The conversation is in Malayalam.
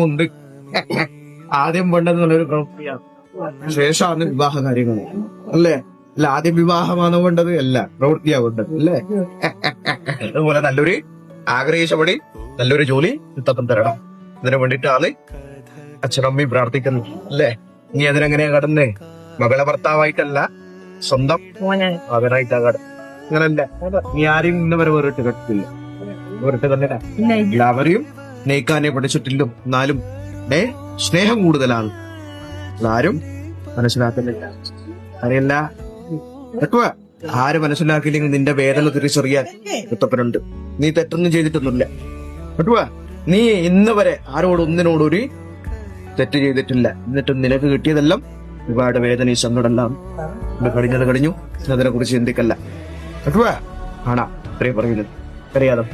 ഉണ്ട്. ആദ്യം വേണ്ടതെന്നുള്ളൊരു പ്രവൃത്തിയാണ്, ശേഷമാണ് വിവാഹ കാര്യങ്ങൾ അല്ലേ? അല്ല, ആദ്യം വിവാഹമാണ് വേണ്ടത്, അല്ല പ്രവൃത്തിയാ വേണ്ടത് അല്ലേ? അതുപോലെ നല്ലൊരു ആഗ്രഹിച്ചപടി നല്ലൊരു ജോലി തപ്പം തരണം. ഇതിനു വേണ്ടിയിട്ടാണ് അച്ഛനമ്മയും പ്രാർത്ഥിക്കുന്നത് അല്ലേ? നീ അതിനെങ്ങനെയാ കടന്നേ? മകളെ ഭർത്താവായിട്ടല്ല, സ്വന്തം മകനായിട്ടാ കട. അങ്ങനല്ല, നീ ആരെയും ഇന്നവരെ വേറിട്ട് കെട്ടില്ല, വേറിട്ട് തന്നെ എല്ലാവരെയും സ്നേഹിക്കാനേ പഠിച്ചിട്ടില്ല. എന്നാലും സ്നേഹം കൂടുതലാണ്, ആരും മനസ്സിലാക്കുന്നില്ല. അറിയില്ല കേട്ടുക, ആര് മനസ്സിലാക്കിയില്ലെങ്കിൽ നിന്റെ വേദന തിരിച്ചറിയാൻ മുത്തപ്പനുണ്ട്. നീ തെറ്റൊന്നും ചെയ്തിട്ടൊന്നുമില്ല കേട്ടുക. നീ ഇന്ന് വരെ ഒന്നിനോടും ഒരു തെറ്റ് ചെയ്തിട്ടില്ല. എന്നിട്ടും നിനക്ക് കിട്ടിയതെല്ലാം ഒരുപാട് വേദന, സങ്കടമെല്ലാം കഴിഞ്ഞത് കഴിഞ്ഞു. അതിനെ കുറിച്ച് ചിന്തിക്കല്ല കേട്ടുക. കാണാം ഇത്രയും പറയുന്നത്. അറിയാലോ.